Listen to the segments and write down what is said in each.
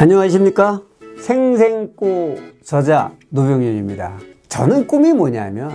안녕하십니까? 생생꼬 저자 노병윤입니다. 저는 꿈이 뭐냐면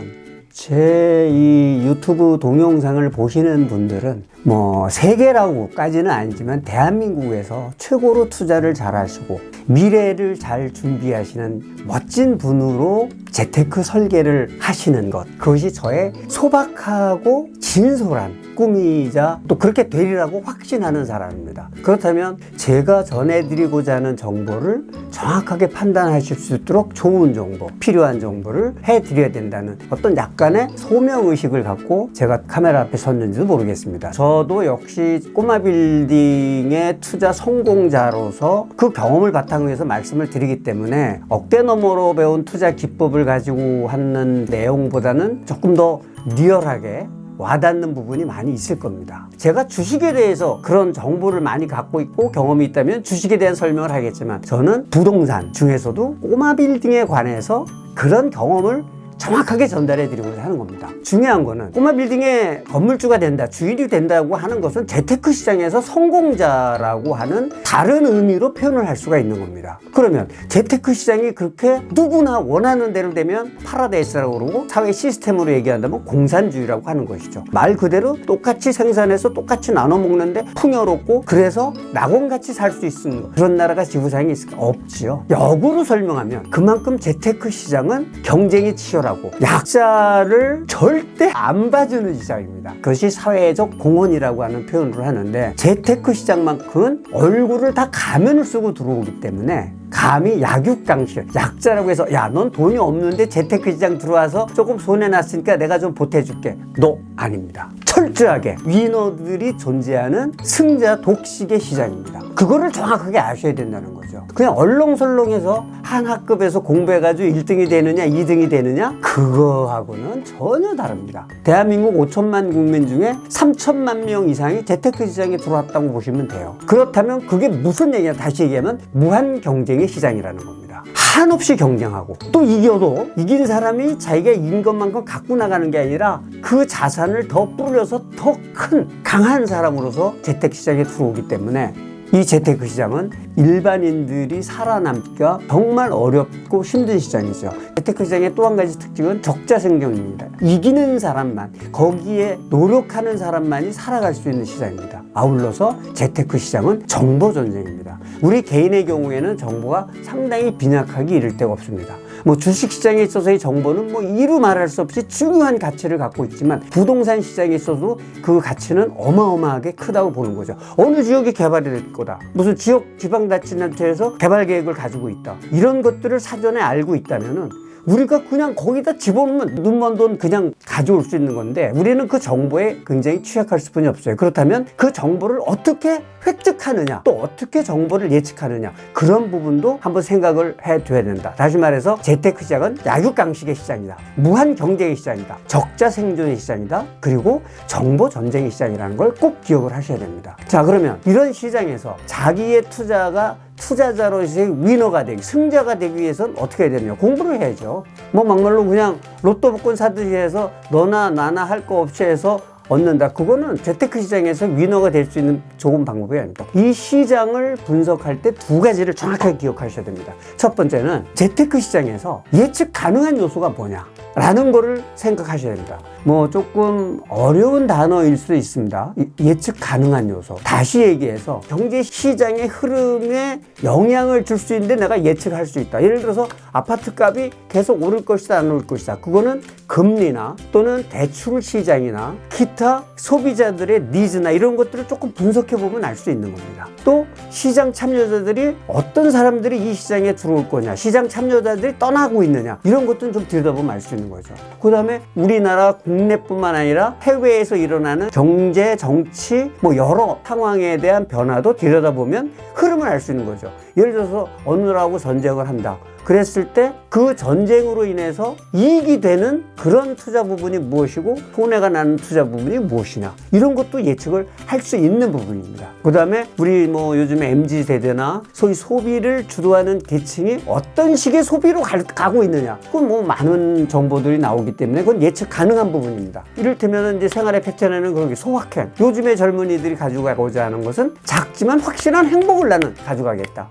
제 이 유튜브 동영상을 보시는 분들은 뭐 세계라고까지는 아니지만 대한민국에서 최고로 투자를 잘 하시고 미래를 잘 준비하시는 멋진 분으로 재테크 설계를 하시는 것, 그것이 저의 소박하고 진솔한 꿈이자 또 그렇게 되리라고 확신하는 사람입니다. 그렇다면 제가 전해드리고자 하는 정보를 정확하게 판단하실 수 있도록 좋은 정보, 필요한 정보를 해드려야 된다는 어떤 약간의 소명의식을 갖고 제가 카메라 앞에 섰는지도 모르겠습니다. 저도 역시 꼬마 빌딩의 투자 성공자로서 그 경험을 바탕으로 해서 말씀을 드리기 때문에 억대 너머로 배운 투자 기법을 가지고 하는 내용보다는 조금 더 리얼하게 와닿는 부분이 많이 있을 겁니다. 제가 주식에 대해서 그런 정보를 많이 갖고 있고 경험이 있다면 주식에 대한 설명을 하겠지만, 저는 부동산 중에서도 꼬마 빌딩에 관해서 그런 경험을 정확하게 전달해 드리고자 하는 겁니다. 중요한 거는 꼬마 빌딩의 건물주가 된다, 주인이 된다고 하는 것은 재테크 시장에서 성공자라고 하는 다른 의미로 표현을 할 수가 있는 겁니다. 그러면 재테크 시장이 그렇게 누구나 원하는 대로 되면 파라다이스라고 그러고, 사회 시스템으로 얘기한다면 공산주의라고 하는 것이죠. 말 그대로 똑같이 생산해서 똑같이 나눠 먹는데 풍요롭고 그래서 낙원같이 살 수 있는 그런 나라가 지구상에 있을까? 없지요. 역으로 설명하면 그만큼 재테크 시장은 경쟁이 치열하고 약자를 절대 안 봐주는 시장입니다. 그것이 사회적 공헌이라고 하는 표현을 하는데, 재테크 시장만큼은 얼굴을 다 가면을 쓰고 들어오기 때문에 감히 약육강식, 약자라고 해서 야, 넌 돈이 없는데 재테크 시장 들어와서 조금 손해났으니까 내가 좀 보태줄게. 너 아닙니다. 철저하게 위너들이 존재하는 승자 독식의 시장입니다. 그거를 정확하게 아셔야 된다는 거죠. 그냥 얼렁설렁해서 한 학급에서 공부해가지고 1등이 되느냐 2등이 되느냐, 그거하고는 전혀 다릅니다. 대한민국 5천만 국민 중에 3천만 명 이상이 재테크 시장에 들어왔다고 보시면 돼요. 그렇다면 그게 무슨 얘기냐, 다시 얘기하면 무한 경쟁의 시장이라는 겁니다. 한없이 경쟁하고, 또 이겨도 이긴 사람이 자기가 이긴 것만큼 갖고 나가는 게 아니라 그 자산을 더 불려서 더 큰 강한 사람으로서 재테크 시장에 들어오기 때문에 이 재테크 시장은 일반인들이 살아남기가 정말 어렵고 힘든 시장이죠. 재테크 시장의 또 한 가지 특징은 적자 생존입니다. 이기는 사람만, 거기에 노력하는 사람만이 살아갈 수 있는 시장입니다. 아울러서 재테크 시장은 정보 전쟁입니다. 우리 개인의 경우에는 정보가 상당히 빈약하기 이를 데가 없습니다. 뭐 주식 시장에 있어서의 정보는 뭐 이루 말할 수 없이 중요한 가치를 갖고 있지만, 부동산 시장에 있어도 그 가치는 어마어마하게 크다고 보는 거죠. 어느 지역이 개발이 될 거다, 무슨 지역 지방자치단체에서 개발 계획을 가지고 있다, 이런 것들을 사전에 알고 있다면은 우리가 그냥 거기다 집어넣으면 눈먼 돈 그냥 가져올 수 있는 건데, 우리는 그 정보에 굉장히 취약할 수뿐이 없어요. 그렇다면 그 정보를 어떻게 획득하느냐, 또 어떻게 정보를 예측하느냐, 그런 부분도 한번 생각을 해둬야 된다. 다시 말해서 재테크 시장은 약육강식의 시장이다, 무한 경쟁의 시장이다, 적자 생존의 시장이다, 그리고 정보 전쟁의 시장이라는 걸 꼭 기억을 하셔야 됩니다. 자, 그러면 이런 시장에서 자기의 투자가 투자자로서의 위너가 되기, 승자가 되기 위해서는 어떻게 해야 되느냐? 공부를 해야죠. 뭐 막말로 그냥 로또 복권 사듯이 해서 너나 나나 할 거 없이 해서 얻는다, 그거는 재테크 시장에서 위너가 될 수 있는 좋은 방법이 아닙니다. 이 시장을 분석할 때 두 가지를 정확하게 기억하셔야 됩니다. 첫 번째는 재테크 시장에서 예측 가능한 요소가 뭐냐 라는 거를 생각하셔야 됩니다. 뭐 조금 어려운 단어일 수도 있습니다. 예측 가능한 요소. 다시 얘기해서 경제 시장의 흐름에 영향을 줄 수 있는데 내가 예측할 수 있다. 예를 들어서 아파트 값이 계속 오를 것이다, 안 오를 것이다. 그거는 금리나 또는 대출 시장이나 기타 소비자들의 니즈나 이런 것들을 조금 분석해 보면 알 수 있는 겁니다. 또 시장 참여자들이 어떤 사람들이 이 시장에 들어올 거냐, 시장 참여자들이 떠나고 있느냐, 이런 것들은 좀 들여다보면 알 수 있는 거죠. 그 다음에 우리나라 국내뿐만 아니라 해외에서 일어나는 경제, 정치, 뭐 여러 상황에 대한 변화도 들여다보면 흐름을 알 수 있는 거죠. 예를 들어서 어느 나라하고 전쟁을 한다. 그랬을 때 그 전쟁으로 인해서 이익이 되는 그런 투자 부분이 무엇이고 손해가 나는 투자 부분이 무엇이냐, 이런 것도 예측을 할 수 있는 부분입니다. 그 다음에 우리 뭐 요즘에 MZ세대나 소위 소비를 주도하는 계층이 어떤 식의 소비로 가고 있느냐, 그건 뭐 많은 정보들이 나오기 때문에 그건 예측 가능한 부분입니다. 이를테면 이제 생활의 패턴에는 그런 게 소확행, 요즘의 젊은이들이 가져가고자 하는 것은 작지만 확실한 행복을 나는 가져가겠다.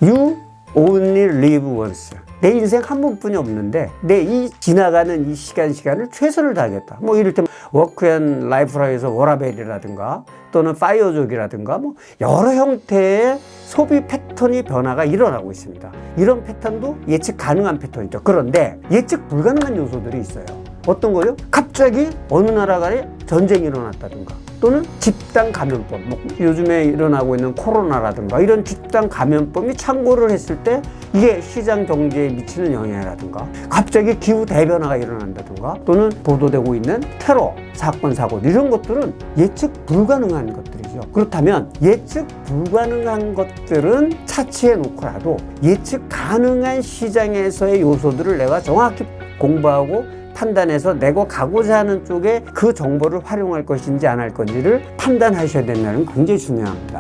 You only live once. 내 인생 한 번뿐이 없는데 내 이 지나가는 이 시간을 최선을 다하겠다. 뭐 이를테면 워크앤라이프라 해서 워라벨이라든가 또는 파이어족이라든가 뭐 여러 형태의 소비 패턴이 변화가 일어나고 있습니다. 이런 패턴도 예측 가능한 패턴이죠. 그런데 예측 불가능한 요소들이 있어요. 어떤 거요? 갑자기 어느 나라 간에 전쟁이 일어났다든가 또는 집단 감염병, 뭐 요즘에 일어나고 있는 코로나라든가 이런 집단 감염병이 창궐을 했을 때 이게 시장 경제에 미치는 영향이라든가 갑자기 기후 대변화가 일어난다든가 또는 보도되고 있는 테러 사건 사고 이런 것들은 예측 불가능한 것들이죠. 그렇다면 예측 불가능한 것들은 차치해 놓고라도 예측 가능한 시장에서의 요소들을 내가 정확히 공부하고 판단해서 내가 가고자 하는 쪽에 그 정보를 활용할 것인지 안 할 건지를 판단하셔야 된다는 건 굉장히 중요합니다.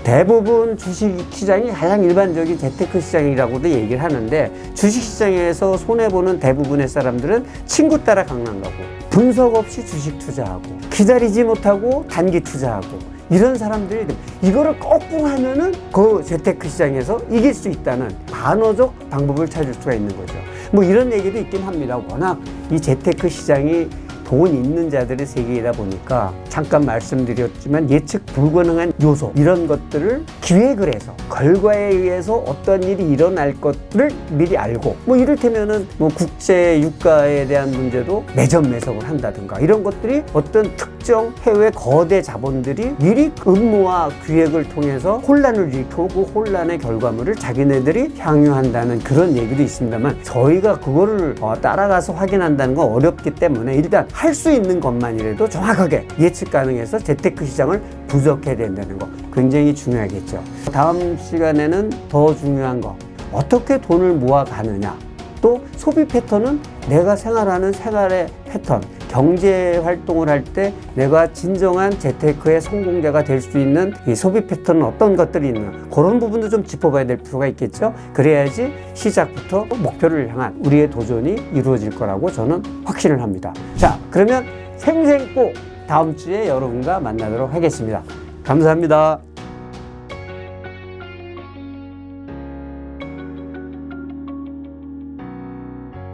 대부분 주식시장이 가장 일반적인 재테크 시장이라고도 얘기를 하는데 주식시장에서 손해보는 대부분의 사람들은 친구 따라 강남 가고 분석 없이 주식 투자하고 기다리지 못하고 단기 투자하고 이런 사람들이 이거를 거꾸로 하면은 그 재테크 시장에서 이길 수 있다는 반어적 방법을 찾을 수가 있는 거죠. 뭐 이런 얘기도 있긴 합니다. 워낙 이 재테크 시장이 돈 있는 자들의 세계이다 보니까 잠깐 말씀드렸지만 예측 불가능한 요소 이런 것들을 기획을 해서 결과에 의해서 어떤 일이 일어날 것들을 미리 알고 뭐 이를테면은 뭐 국제 유가에 대한 문제도 매점 매석을 한다든가 이런 것들이 어떤 특정 해외 거대 자본들이 미리 음모와 기획을 통해서 혼란을 일으키고 그 혼란의 결과물을 자기네들이 향유한다는 그런 얘기도 있습니다만 저희가 그거를 따라가서 확인한다는 건 어렵기 때문에 일단 할 수 있는 것만이라도 정확하게 예측 가능해서 재테크 시장을 분석해야 된다는 거 굉장히 중요하겠죠. 다음 시간에는 더 중요한 거 어떻게 돈을 모아가느냐 또 소비 패턴은 내가 생활하는 생활의 패턴 경제 활동을 할 때 내가 진정한 재테크의 성공자가 될 수 있는 이 소비 패턴은 어떤 것들이 있나 그런 부분도 좀 짚어봐야 될 필요가 있겠죠. 그래야지 시작부터 목표를 향한 우리의 도전이 이루어질 거라고 저는 확신을 합니다. 자, 그러면 생생꼭 다음 주에 여러분과 만나도록 하겠습니다. 감사합니다.